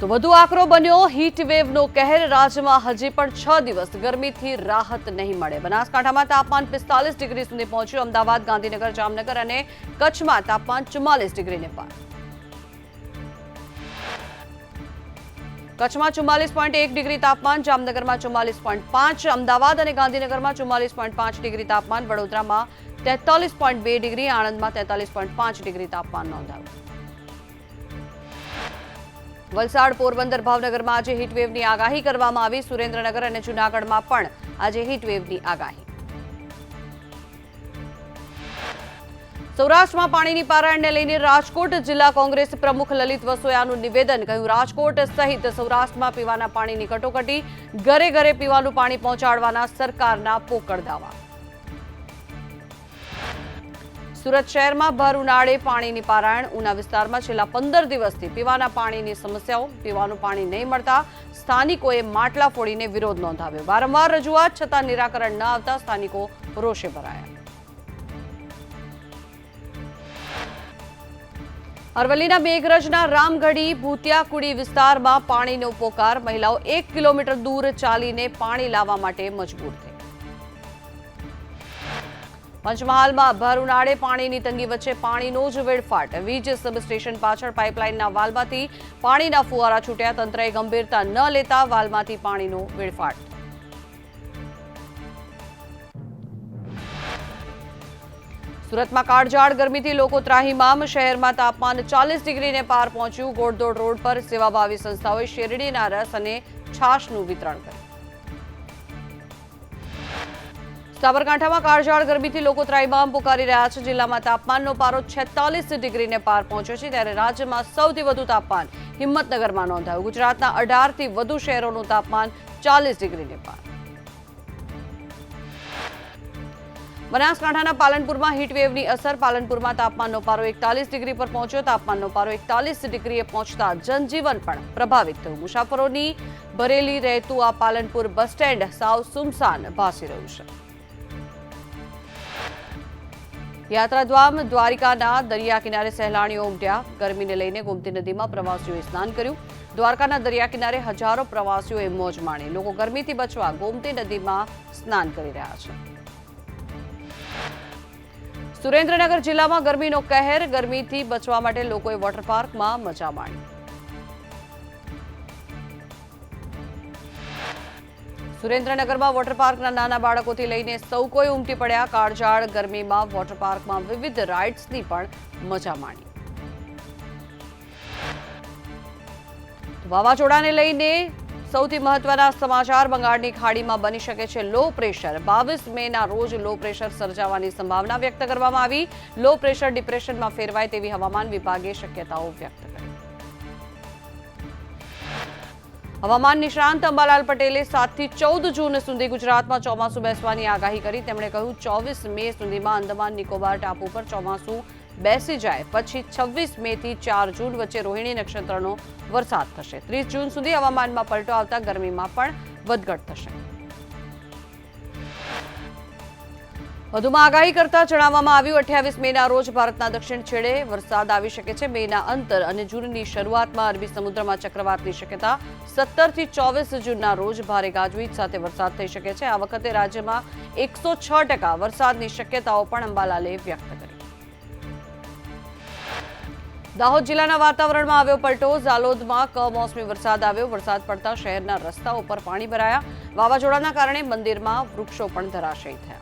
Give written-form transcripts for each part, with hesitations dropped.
તો વધુ આકરો બન્યો હીટવેવનો કહેર રાજ્યમાં હજી પણ 6 દિવસ ગરમીથી રાહત નહીં મળે। બનાસકાંઠામાં તાપમાન 45 ડિગ્રી સુધી પહોંચ્યું। અમદાવાદ, ગાંધીનગર, જામનગર અને કચ્છમાં તાપમાન 44 ડિગ્રીને પાર। કચ્છમાં 44.1 ડિગ્રી તાપમાન, જામનગરમાં 44.5, અમદાવાદ અને ગાંધીનગરમાં 44.5 ડિગ્રી તાપમાન, વડોદરામાં 43.2 ડિગ્રી, આણંદમાં 43.5 ડિગ્રી તાપમાન નોંધાયું। વલસાડ, પોરબંદર, ભાવનગરમાં આજે હીટવેવની આગાહી કરવામાં આવી। સુરેન્દ્રનગર અને જૂનાગઢમાં પણ આજે હીટવેવની આગાહી। સૌરાષ્ટ્રમાં પાણીની પારાયણને લઈને રાજકોટ જિલ્લા કોંગ્રેસ પ્રમુખ લલિત વસોયાનું નિવેદન। કહ્યું, રાજકોટ સહિત સૌરાષ્ટ્રમાં પીવાના પાણીની કટોકટી, ઘરે ઘરે પીવાનું પાણી પહોંચાડવાના સરકારના પોકળ દાવા। સુરત શહેરમાં ભર ઉનાળે પાણીની પારાયણ। ઉના વિસ્તારમાં છેલ્લા 15 દિવસથી પીવાના પાણીની સમસ્યાઓ, પીવાનું પાણી નહીં મળતા સ્થાનિકોએ માટલા ફોડીને વિરોધ નોંધાવ્યો। વારંવાર રજૂઆત છતાં નિરાકરણ ન આવતા સ્થાનિકો રોષે ભરાયા। અરવલ્લીના મેઘરજના રામગઢી ભૂતિયાકુડી વિસ્તારમાં પાણીનો પોકાર। મહિલાઓ 1 કિલોમીટર દૂર ચાલીને પાણી લાવવા માટે મજબૂર થઈ। પંચમહાલમાં ભર ઉનાળે પાણીની તંગી વચ્ચે પાણીનો જ વેડફાટ। વીજ સબસ્ટેશન પાછળ પાઇપલાઇનના વાલ્વમાંથી પાણીના ફુવારા છૂટ્યા। તંત્રએ ગંભીરતા ન લેતા વાલ્વમાંથી પાણીનો વેડફાટ। સુરતમાં કાળઝાળ ગરમીથી લોકો ત્રાહિમામ। શહેરમાં તાપમાન 40 ડિગ્રીને પાર પહોંચ્યું। ગોળદોડ રોડ પર સેવાભાવી સંસ્થાઓએ શેરડીના રસ અને છાશનું વિતરણ કર્યું। સાબરકાંઠામાં કાળઝાળ ગરમીથી લોકો ત્રાહિમામ પુકારી રહ્યા છે। જિલ્લામાં તાપમાનનો પારો 46 ડિગ્રીને પાર પહોંચ્યો છે, ત્યારે રાજ્યમાં સૌથી વધુ તાપમાન હિંમતનગરમાં નોંધાયું। ગુજરાતના 18થી વધુ શહેરોનું તાપમાન 40 ડિગ્રીને પાર। બનાસકાંઠાના પાલનપુરમાં હીટવેવની અસર। પાલનપુરમાં તાપમાનનો પારો 41 ડિગ્રી પર પહોંચ્યો। તાપમાનનો પારો 41 ડિગ્રીએ પહોંચતા જનજીવન પણ પ્રભાવિત થયું। મુસાફરોની ભરેલી રહેતું આ પાલનપુર બસ સ્ટેન્ડ સાવ સુમસાન ભાસી રહ્યું છે। યાત્રાધામ દ્વારિકાના દરિયા કિનારે સહેલાણીઓ ઉમટ્યા। ગરમીને લઈને ગોમતી નદીમાં પ્રવાસીઓએ સ્નાન કર્યું। દ્વારકાના દરિયા કિનારે હજારો પ્રવાસીઓએ મોજ માણી। લોકો ગરમીથી બચવા ગોમતી નદીમાં સ્નાન કરી રહ્યા છે। સુરેન્દ્રનગર જિલ્લામાં ગરમીનો કહેર। ગરમીથી બચવા માટે લોકોએ વોટર પાર્કમાં મજા માણી। સુરેન્દ્રનગરમાં વોટર પાર્કના નાના બાળકોથી લઈને સૌ કોઈ ઉમટી પડ્યા। કાળઝાળ ગરમીમાં વોટર પાર્કમાં વિવિધ રાઇડ્સની પણ મજા માણી। વાવાઝોડાને લઈને સૌથી મહત્વના સમાચાર। બંગાળની ખાડીમાં બની શકે છે લો પ્રેશર। 22 મેના રોજ લો પ્રેશર સર્જાવાની સંભાવના વ્યક્ત કરવામાં આવી। લો પ્રેશર ડિપ્રેશનમાં ફેરવાય તેવી હવામાન વિભાગે શક્યતાઓ વ્યક્ત કરી। હવામાન નિષ્ણાંત અંબાલાલ પટેલે 7 થી 14 જૂન સુધી ગુજરાતમાં ચોમાસું બેસવાની આગાહી કરી। તેમણે કહ્યું, 24 મે સુધીમાં અંદમાન નિકોબાર ટાપુ પર ચોમાસું બેસી જાય, પછી 26 મે થી 4 જૂન વચ્ચે રોહિણી નક્ષત્રનો વરસાદ થશે। 30 જૂન સુધી હવામાનમાં પલટો આવતા ગરમીમાં પણ વધઘટ થશે। વધુમાં આગાહી કરતા જણાવવામાં આવ્યું, 28 મેના રોજ ભારતના દક્ષિણ છેડે વરસાદ આવી શકે છે। મેના અંત અને જૂનની શરૂઆતમાં અરબી સમુદ્રમાં ચક્રવાતની શક્યતા। 17 થી 24 જૂનના રોજ ભારે ગાજવીજ સાથે વરસાદ થઈ શકે છે। આ વખતે રાજ્યમાં 106% વરસાદની શક્યતાઓ પણ અંબાલાલે વ્યક્ત કરી। દાહોદ જિલ્લાના વાતાવરણમાં આવ્યો પલટો। ઝાલોદમાં કમોસમી વરસાદ આવ્યો। વરસાદ પડતા શહેરના રસ્તાઓ પર પાણી ભરાયા। વાવાઝોડાના કારણે મંદિરમાં વૃક્ષો પણ ધરાશયી થયા।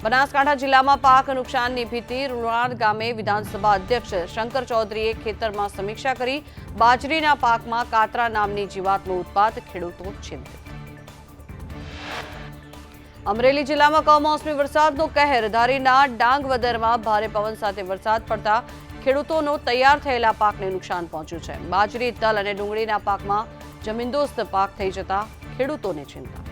બનાસકાંઠા જિલ્લામાં પાક નુકસાનની ભીતિ। રૂણાદ ગામે વિધાનસભા અધ્યક્ષ શંકર ચૌધરીએ ખેતરમાં સમીક્ષા કરી। બાજરીના પાકમાં કાતરા નામની જીવાતનો ઉત્પાત, ખેડૂતો ચિંતિત। અમરેલી જિલ્લામાં કમોસમી વરસાદનો કહેર। ધારીના ડાંગવદરમાં ભારે પવન સાથે વરસાદ પડતા ખેડૂતોનો તૈયાર થયેલા પાકને નુકસાન પહોંચ્યું છે। બાજરી, તલ અને ડુંગળીના પાકમાં જમીનદોસ્ત પાક થઈ જતા ખેડૂતોને ચિંતા।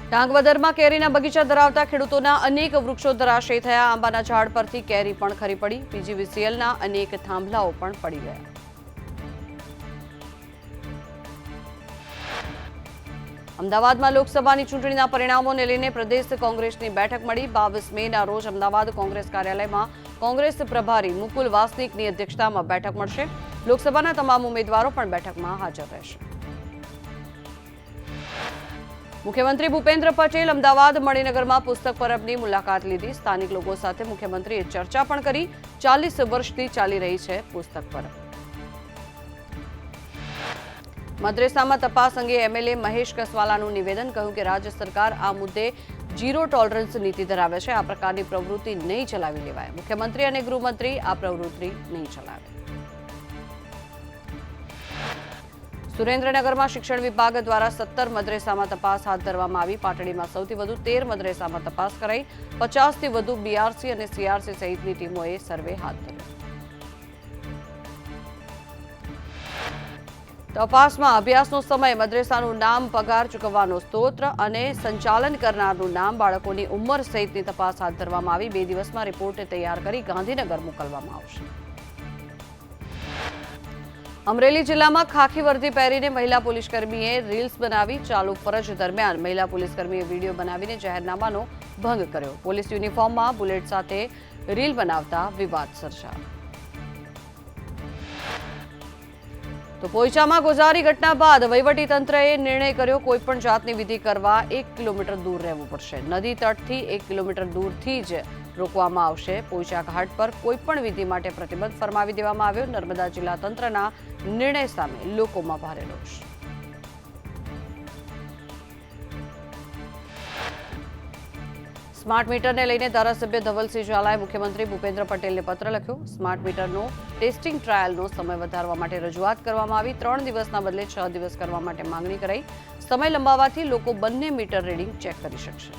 ડાંગવદરમાં કેરીના બગીચા ધરાવતા ખેડૂતોના અનેક વૃક્ષો ધરાશયી થયા। આંબાના ઝાડ પરથી કેરી પણ ખરી પડી। પીજીવીસીએલના અનેક થાંભલાઓ પણ પડી ગયા। અમદાવાદમાં લોકસભાની ચૂંટણીના પરિણામોને લઈને પ્રદેશ કોંગ્રેસની બેઠક મળી 22 મેના રોજ અમદાવાદ કોંગ્રેસ કાર્યાલયમાં કોંગ્રેસ પ્રભારી મુકુલ વાસનિકની અધ્યક્ષતામાં બેઠક મળશે. લોકસભાના તમામ ઉમેદવારો પણ બેઠકમાં હાજર રહેશે. મુખ્યમંત્રી ભૂપેન્દ્ર પટેલ અમદાવાદ મણિનગરમાં પુસ્તક પરબની મુલાકાત લીધી. સ્થાનિક લોકો સાથે મુખ્યમંત્રીએ ચર્ચા પણ કરી. 40 વર્ષથી ચાલી રહી છે પુસ્તક પરબ. મદ્રેસામાં તપાસ અંગે એમએલએ મહેશ કસવાલાનું નિવેદન. કહ્યું કે રાજ્ય સરકાર આ મુદ્દે ઝીરો ટોલરન્સ નીતિ ધરાવે છે. આ પ્રકારની પ્રવૃત્તિ નહીં ચલાવી લેવાય. મુખ્યમંત્રી અને ગૃહમંત્રી આ પ્રવૃત્તિ નહીં ચલાવે. સુરેન્દ્રનગરમાં શિક્ષણ વિભાગ દ્વારા 17 મદ્રેસામાં તપાસ હાથ ધરવામાં આવી. પાટડીમાં સૌથી વધુ 13 મદ્રેસામાં તપાસ કરાઈ. 50થી વધુ બીઆરસી અને સીઆરસી સહિતની ટીમોએ સર્વે હાથ ધર્યો. તપાસમાં અભ્યાસનો સમય, મદ્રેસાનું નામ, પગાર ચૂકવવાનો સ્ત્રોત અને સંચાલન કરનારનું નામ, બાળકોની ઉંમર સહિતની તપાસ હાથ ધરવામાં આવી. 2 દિવસમાં રિપોર્ટ તૈયાર કરી ગાંધીનગર મોકલવામાં આવશે. અમરેલી જિલ્લામાં ખાખી વર્દી પહેરીને મહિલા પોલીસકર્મીએ રીલ્સ બનાવી. ચાલુ ફરજ દરમિયાન મહિલા પોલીસકર્મીએ વિડીયો બનાવીને જાહેરનામાનો ભંગ કર્યો. પોલીસ યુનિફોર્મમાં બુલેટ સાથે રીલ બનાવતા વિવાદ સર્જાયો. તો પોઈચામાં ગોઝારી ઘટના બાદ વહીવટીતંત્રએ નિર્ણય કર્યો, કોઈપણ જાતની વિધિ કરવા 1 કિલોમીટર દૂર રહેવું પડશે. નદી તટથી 1 કિલોમીટર દૂરથી જ રોકવામાં આવશે. પોઈચા ઘાટ પર કોઈપણ વિધિ માટે પ્રતિબંધ ફરમાવી દેવામાં આવ્યો. નર્મદા જિલ્લા તંત્રના નિર્ણય સામે લોકોમાં ભારે રોષ. સ્માર્ટ મીટરને લઈને ધારાસભ્ય ધવલસિંહ ઝાલાએ મુખ્યમંત્રી ભૂપેન્દ્ર પટેલને પત્ર લખ્યો. સ્માર્ટ મીટરનો ટેસ્ટિંગ ટ્રાયલનો સમય વધારવા માટે રજૂઆત કરવામાં આવી. 3 દિવસના બદલે 6 દિવસ કરવા માટે માંગણી કરાઈ. સમય લંબાવવાથી લોકો બંને મીટર રીડિંગ ચેક કરી શકશે.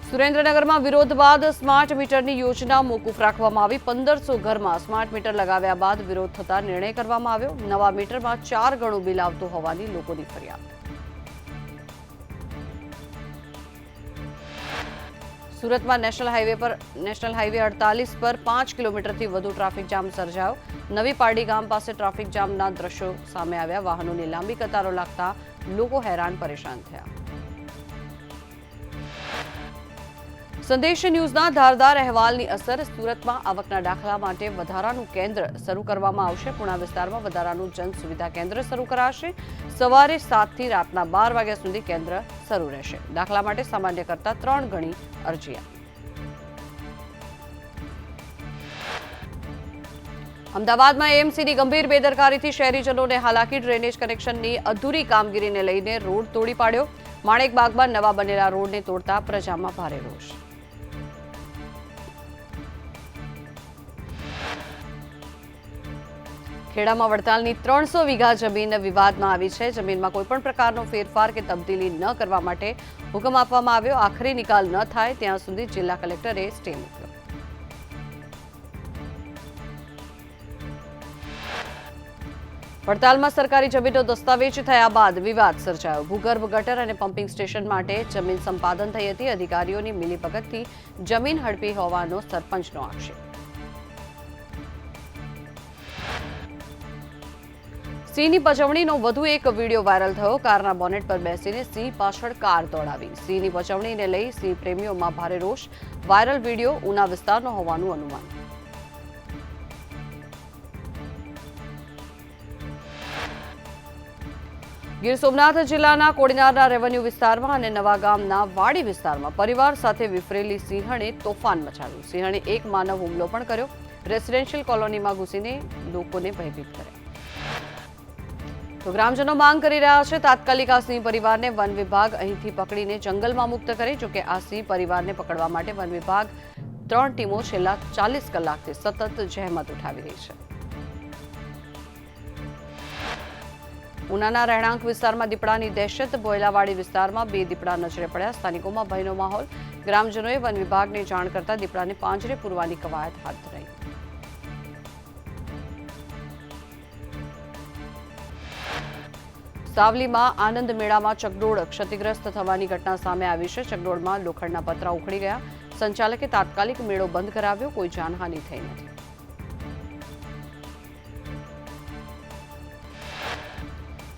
સુરેન્દ્રનગરમાં વિરોધ બાદ સ્માર્ટ મીટરની યોજના મોકૂફ રાખવામાં આવી. 1500 ઘરમાં સ્માર્ટ મીટર લગાવ્યા બાદ વિરોધ થતા નિર્ણય કરવામાં આવ્યો. નવા મીટરમાં 4 ગણું બિલ આવતું હોવાની લોકોની ફરિયાદ. સુરતમાં નેશનલ હાઈવે 48 પર 5 કિલોમીટરથી વધુ ટ્રાફિક જામ સર્જાયો. નવી પારડી ગામ પાસે ટ્રાફિક જામના દ્રશ્યો સામે આવ્યા. વાહનોની લાંબી કતારો લાગતા લોકો હેરાન પરેશાન થયા. સંદેશ ન્યૂઝના ધારદાર અહેવાલની અસર. સુરતમાં આવકના દાખલા માટે વધારાનું કેન્દ્ર શરૂ કરવામાં આવશે. પુણા વિસ્તારમાં વધારાનું જન સુવિધા કેન્દ્ર શરૂ કરાશે. સવારે 7 થી રાતના 12 વાગ્યા સુધી કેન્દ્ર શરૂ રહેશે. દાખલા માટે સામાન્ય કરતા 3 ગણી અરજી. અમદાવાદમાં એએમસીની ગંભીર બેદરકારીથી શહેરીજનોને હાલાકી. ડ્રેનેજ કનેક્શનની અધૂરી કામગીરીને લઈને રોડ તોડી પાડ્યો. માણેકબાગમાં નવા બનેલા રોડને તોડતા પ્રજામાં ભારે રોષ. ખેડામાં વડતાલની 300 વીઘા જમીન વિવાદમાં આવી છે. જમીનમાં કોઈપણ પ્રકારનો ફેરફાર કે તબદીલી ન કરવા માટે હુકમ આપવામાં આવ્યો. આખરી નિકાલ ન થાય ત્યાં સુધી જિલ્લા કલેક્ટરે સ્ટે મૂક્યો. વડતાલમાં સરકારી જમીનનો દસ્તાવેજ થયા બાદ વિવાદ સર્જાયો. ભૂગર્ભ ગટર અને પમ્પિંગ સ્ટેશન માટે જમીન સંપાદન થઈ હતી. અધિકારીઓની મિલીભગતથી જમીન હડપી હોવાનો સરપંચનો આક્ષેપ. સિંહની પજવણીનો વધુ એક વિડીયો વાયરલ થયો. કારના બોનેટ પર બેસીને સિંહ પાછળ કાર દોડાવી. સિંહની પજવણીને લઈ સિંહ પ્રેમીઓમાં ભારે રોષ. વાયરલ વિડીયો ઉના વિસ્તારનો હોવાનું અનુમાન. ગીર સોમનાથ જિલ્લાના કોડીનારના રેવન્યુ વિસ્તારમાં અને નવા ગામના વાડી વિસ્તારમાં પરિવાર સાથે વિફરેલી સિંહણે તોફાન મચાવ્યું. સિંહણે એક માનવ હુમલો પણ કર્યો. રેસિડેન્શિયલ કોલોનીમાં ઘૂસીને લોકોને ભયભીત કર્યા. તો ગ્રામજનો માંગ કરી રહ્યા છે તાત્કાલિક આ સિંહ પરિવારને વન વિભાગ અહીંથી પકડીને જંગલમાં મુક્ત કરે. જોકે આ સિંહ પરિવારને પકડવા માટે વન વિભાગ 3 ટીમો છેલ્લા 40 કલાકથી સતત જહેમત ઉઠાવી રહી છે. ઉનાના રહેણાંક વિસ્તારમાં દીપડાની દહેશત. બોયલાવાડી વિસ્તારમાં 2 દીપડા નજરે પડ્યા. સ્થાનિકોમાં ભયનો માહોલ. ગ્રામજનોએ વન વિભાગને જાણ કરતા દીપડાને પાંજરે પૂરવાની કવાયત હાથ ધરાઈ. સાવલીમાં આનંદ મેળામાં ચકડોળ ક્ષતિગ્રસ્ત થવાની ઘટના સામે આવી છે. ચકડોળમાં લોખંડના પતરા ઉખડી ગયા. સંચાલકે તાત્કાલિક મેળો બંધ કરાવ્યો. કોઈ જાનહાનિ થઈ નથી.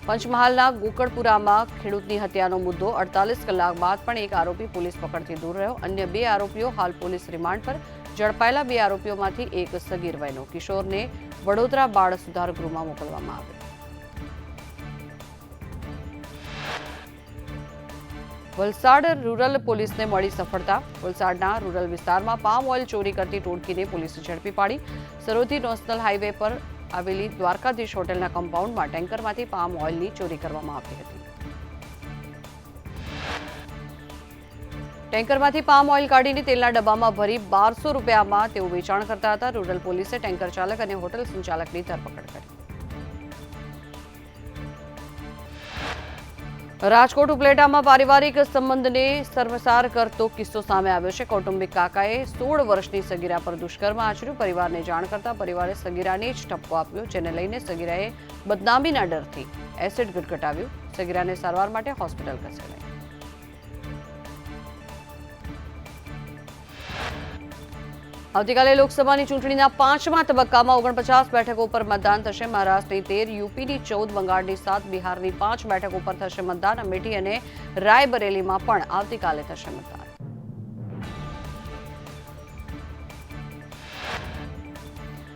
પંચમહાલના ગોકળપુરામાં ખેડૂતની હત્યાનો મુદ્દો 48 કલાક બાદ પણ એક આરોપી પોલીસ પકડથી દૂર રહ્યો. અન્ય 2 આરોપીઓ હાલ પોલીસ રિમાન્ડ પર. ઝડપાયેલા 2 આરોપીઓમાંથી એક સગીર વયનો કિશોરને વડોદરા બાળ સુધાર ગૃહમાં મોકલવામાં આવ્યો. વલસાડ રૂરલ પોલીસને મળી સફળતા. વલસાડના રૂરલ વિસ્તારમાં પામ ઓઇલ ચોરી કરતી ટોળકીને પોલીસે ઝડપી પાડી. સરોથી નેશનલ હાઈવે પર આવેલી દ્વારકાધીશ હોટેલના કમ્પાઉન્ડમાં ટેન્કરમાંથી પામ ઓઇલની ચોરી કરવામાં આવી હતી. ટેન્કરમાંથી પામ ઓઇલ કાઢીને તેલના ડબ્બામાં ભરી 1200 રૂપિયામાં તેઓ વેચાણ કરતા હતા. રૂરલ પોલીસે ટેન્કર ચાલક અને હોટેલ સંચાલકની ધરપકડ કરી. રાજકોટ ઉપલેટામાં પારિવારિક સંબંધને શર્મસાર કરતો કિસ્સો સામે આવ્યો છે. કૌટુંબિક કાકાએ 16 વર્ષની સગીરા પર દુષ્કર્મ આચર્યું. પરિવારને જાણ કરતા પરિવારે સગીરાને જ ઠપકો આપ્યો, જેને લઈને સગીરાએ બદનામીના ડરથી એસિડ ગટગટાવ્યું. સગીરાને સારવાર માટે હોસ્પિટલ ખસેડાઈ. આવતીકાલે લોકસભાની ચૂંટણીના 5મા તબક્કામાં 49 બેઠકો પર મતદાન થશે. મહારાષ્ટ્રની 13, યુપીની 14, બંગાળની 7, બિહારની 5 બેઠકો પર થશે મતદાન. અમેઠી અને રાયબરેલીમાં પણ આવતીકાલે થશે મતદાન.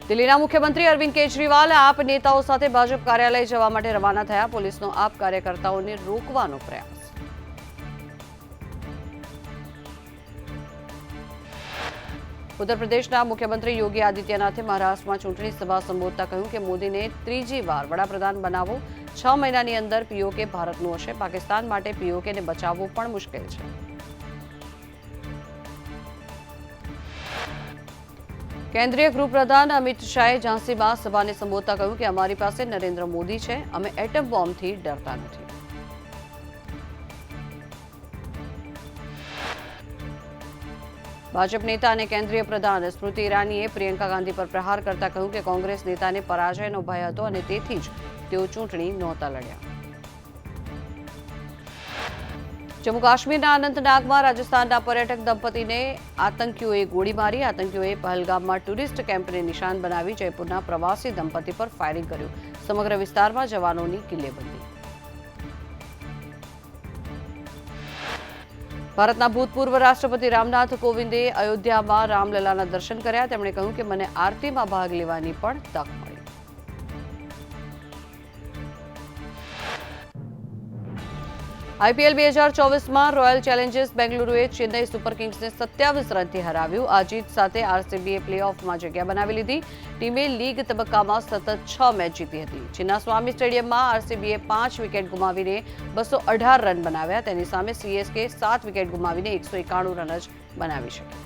દિલ્હીના મુખ્યમંત્રી અરવિંદ કેજરીવાલ આપ નેતાઓ સાથે ભાજપ કાર્યાલય જવા માટે રવાના થયા. પોલીસનો આપ કાર્યકર્તાઓને રોકવાનો પ્રયાસ. ઉત્તર પ્રદેશના મુખ્યમંત્રી યોગી આદિત્યનાથે મહારાષ્ટ્રમાં ચૂંટણી સભા સંબોધતા કહ્યું કે મોદીને 3જી વાર વડાપ્રધાન બનાવવો. 6 મહિનાની અંદર પીઓકે ભારતનું હશે. પાકિસ્તાન માટે પીઓકેને બચાવવું પણ મુશ્કેલ છે. કેન્દ્રીય ગૃહપ્રધાન અમિત શાહે ઝાંસીમાં સભાને સંબોધતા કહ્યું કે અમારી પાસે નરેન્દ્ર મોદી છે. અમે એટમ બોમ્બથી ડરતા નથી. ભાજપ નેતા અને કેન્દ્રીય પ્રધાન સ્મૃતિ ઈરાનીએ પ્રિયંકા ગાંધી પર પ્રહાર કરતા કહ્યું કે કોંગ્રેસ નેતાને પરાજયનો ભય હતો અને તેથી જ તેઓ ચૂંટણી નહોતા લડ્યા. જમ્મુ કાશ્મીરના અનંતનાગમાં રાજસ્થાનના પર્યટક દંપતીને આતંકીઓએ ગોળી મારી. આતંકીઓએ પહલગામમાં ટુરિસ્ટ કેમ્પને નિશાન બનાવી જયપુરના પ્રવાસી દંપતી પર ફાયરિંગ કર્યું. સમગ્ર વિસ્તારમાં જવાનોની કિલ્લેબંધી. ભારતના ભૂતપૂર્વ રાષ્ટ્રપતિ રામનાથ કોવિંદે અયોધ્યામાં રામલલાના દર્શન કર્યા. તેમણે કહ્યું કે મને આરતીમાં ભાગ લેવાની પણ તક મળી. આઈપીએલ 2024માં રોયલ ચેલેન્જર્સ બેંગલુરુએ ચેન્નઈ સુપર કિંગ્સને 27 રનથી હરાવ્યું. આ જીત સાથે આરસીબીએ પ્લેઓફમાં જગ્યા બનાવી લીધી. ટીમે લીગ તબક્કામાં સતત 6 મેચ જીતી હતી. ચિન્નાસ્વામી સ્ટેડિયમમાં આરસીબીએ 5 વિકેટ ગુમાવીને 218 રન બનાવ્યા. તેની સામે સીએસકે 7 વિકેટ ગુમાવીને 191 રન જ બનાવી શકી.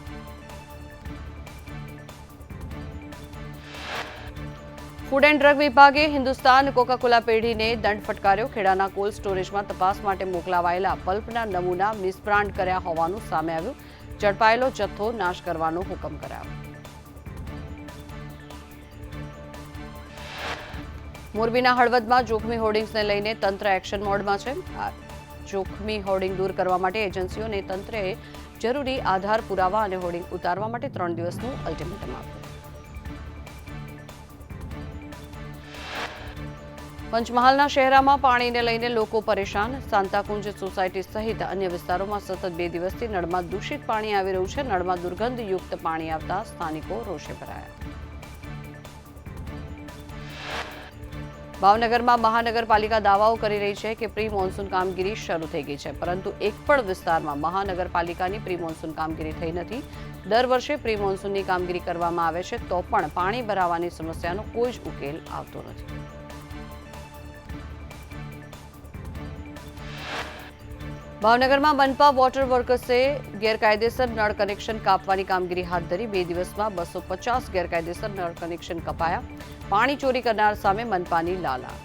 ફૂડ એન્ડ ડ્રગ વિભાગે હિન્દુસ્તાન કોકા-કોલા પેઢીને દંડ ફટકાર્યો. ખેડાના કોલ્ડ સ્ટોરેજમાં તપાસ માટે મોકલાવાયેલા પલ્પના નમૂના મિસબ્રાન્ડ કર્યા હોવાનું સામે આવ્યું. ઝડપાયેલો જથ્થો નાશ કરવાનો હુકમ કરાયો. મોરબીના હળવદમાં જોખમી હોર્ડિંગ્સને લઈને તંત્ર એક્શન મોડમાં છે. જોખમી હોર્ડિંગ દૂર કરવા માટે એજન્સીઓને તંત્રએ જરૂરી આધાર પુરાવા અને હોર્ડિંગ ઉતારવા માટે 3 દિવસનું અલ્ટિમેટમ આપ્યું. પંચમહાલના શહેરામાં પાણીને લઈને લોકો પરેશાન. સાંતાકુંજ સોસાયટી સહિત અન્ય વિસ્તારોમાં સતત 2 દિવસથી નળમાં દૂષિત પાણી આવી રહ્યું છે. નળમાં દુર્ગંધયુક્ત પાણી આવતા સ્થાનિકો રોષે ભરાયા. ભાવનગરમાં મહાનગરપાલિકા દાવાઓ કરી રહી છે કે પ્રી મોન્સૂન કામગીરી શરૂ થઈ ગઈ છે, પરંતુ એક પણ વિસ્તારમાં મહાનગરપાલિકાની પ્રી મોન્સૂન કામગીરી થઈ નથી. દર વર્ષે પ્રી મોન્સૂનની કામગીરી કરવામાં આવે છે તો પણ પાણી ભરાવાની સમસ્યાનો કોઈ જ ઉકેલ આવતો નથી. ભાવનગરમાં મનપા વોટર વર્કર્સે ગેરકાયદેસર નળ કનેક્શન કાપવાની કામગીરી હાથ ધરી. 2 દિવસમાં 250 ગેરકાયદેસર નળ કનેક્શન કપાયા. પાણી ચોરી કરનાર સામે મનપાની લાલાક.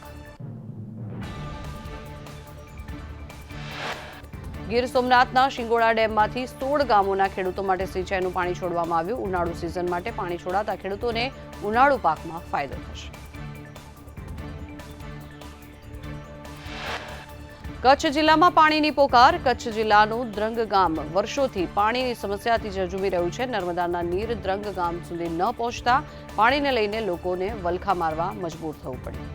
ગીર સોમનાથના શિંગોડા ડેમમાંથી 16 ગામોના ખેડૂતો માટે સિંચાઈનું પાણી છોડવામાં આવ્યું. ઉનાળુ સિઝન માટે પાણી છોડાતા ખેડૂતોને ઉનાળુ પાકમાં ફાયદો થશે. કચ્છ જિલ્લામાં પાણીની પોકાર. કચ્છ જિલ્લાનું દ્રંગ ગામ વર્ષોથી પાણીની સમસ્યાથી ઝઝૂમી રહ્યું છે. નર્મદાના નીર દ્રંગ ગામ સુધી ન પહોંચતા પાણીને લઈને લોકોને વલખા મારવા મજબૂર થવું પડ્યું.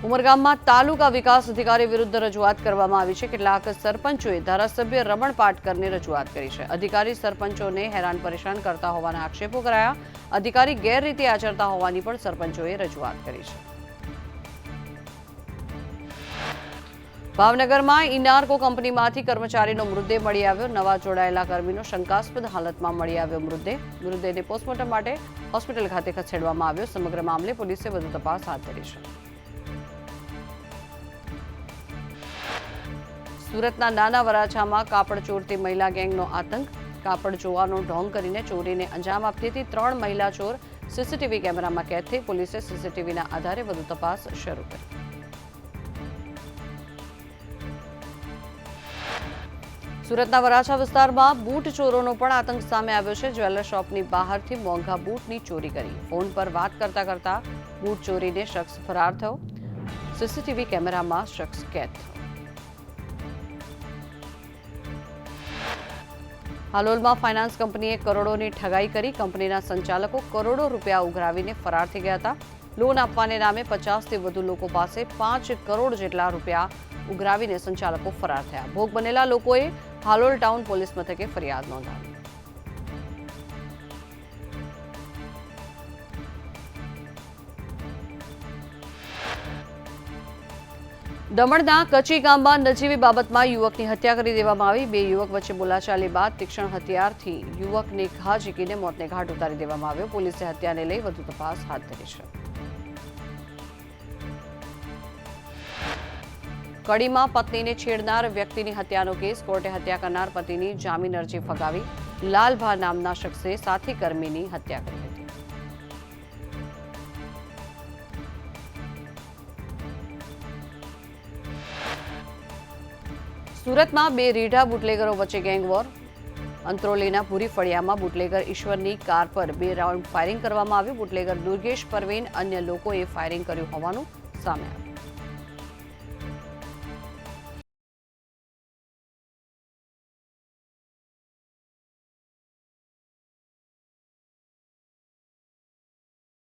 ઉમરગામમાં તાલુકા વિકાસ અધિકારી વિરુદ્ધ રજૂઆત કરવામાં આવી છે. કેટલાક સરપંચોએ ધારાસભ્ય રમણ પાટકરને રજૂઆત કરી છે. અધિકારી સરપંચોને હેરાન પરેશાન કરતા હોવાના આક્ષેપો કરાયા. અધિકારી ગેરરીતિ આચરતા હોવાની પણ સરપંચોએ રજૂઆત કરી છે. ભાવનગરમાં ઇનાર્કો કંપનીમાંથી કર્મચારીનો મૃતદેહ મળી આવ્યો. નવા જોડાયેલા કર્મીનો શંકાસ્પદ હાલતમાં મળી આવ્યો મૃતદેહને પોસ્ટમોર્ટમ માટે હોસ્પિટલ ખાતે ખસેડવામાં આવ્યો. સમગ્ર મામલે પોલીસે વધુ તપાસ હાથ ધરી છે. સુરતના નાના વરાછામાં કાપડ ચોરતી મહિલા ગેંગનો આતંક. કાપડ ચોવાનો ઢોંગ કરીને ચોરીને અંજામ આપતી હતી 3 મહિલા ચોર સીસીટીવી કેમેરામાં કેદ થઈ. પોલીસે સીસીટીવીના આધારે વધુ તપાસ શરૂ કરી. સુરતના વરાછા વિસ્તારમાં બૂટ ચોરોનો પણ આતંક સામે આવ્યો છે. જ્વેલર શોપની બહારથી મોંઘા બૂટની ચોરી કરી. ફોન પર વાત કરતા બૂટ ચોરીને શખ્સ ફરાર થયો. સીસીટીવી કેમેરામાં શખ્સ કેદ થયો. હાલોલમાં ફાઇનાન્સ કંપનીએ કરોડોની ઠગાઈ કરી. કંપનીના સંચાલકો કરોડો રૂપિયા ઉઘરાવીને ફરાર થઈ ગયા હતા. લોન આપવાને નામે 50થી વધુ લોકો પાસે 5 કરોડ જેટલા રૂપિયા ઉઘરાવીને સંચાલકો ફરાર થયા. ભોગ બનેલા લોકોએ હાલોલ ટાઉન પોલીસ મથકે ફરિયાદ નોંધાવી. દમણના કચી ગામમાં નજીવી બાબતમાં યુવકની હત્યા કરી દેવામાં આવી. 2 યુવક વચ્ચે બોલાચાલી બાદ તીક્ષ્ણ હથિયારથી યુવકને ઘા ઝીકીને મોતને ઘાટ ઉતારી દેવામાં આવ્યો. પોલીસે હત્યાને લઈ વધુ તપાસ હાથ ધરી છે. કડીમાં પત્નીને છેડનાર વ્યક્તિની હત્યાનો કેસ. કોર્ટે હત્યા કરનાર પતિની જામીન અરજી ફગાવી. લાલભા નામના શખ્સે સાથી કર્મીની હત્યા કરી હતી. સુરતમાં 2 રીઢા બુટલેગરો વચ્ચે ગેંગવોર. અંત્રોલીના ભૂરી ફળિયામાં બુટલેગર ઈશ્વરની કાર પર 2 રાઉન્ડ ફાયરિંગ કરવામાં આવ્યું. બુટલેગર દુર્ગેશ પરવીન અન્ય લોકોએ ફાયરિંગ કર્યું હોવાનું સામે આવ્યું.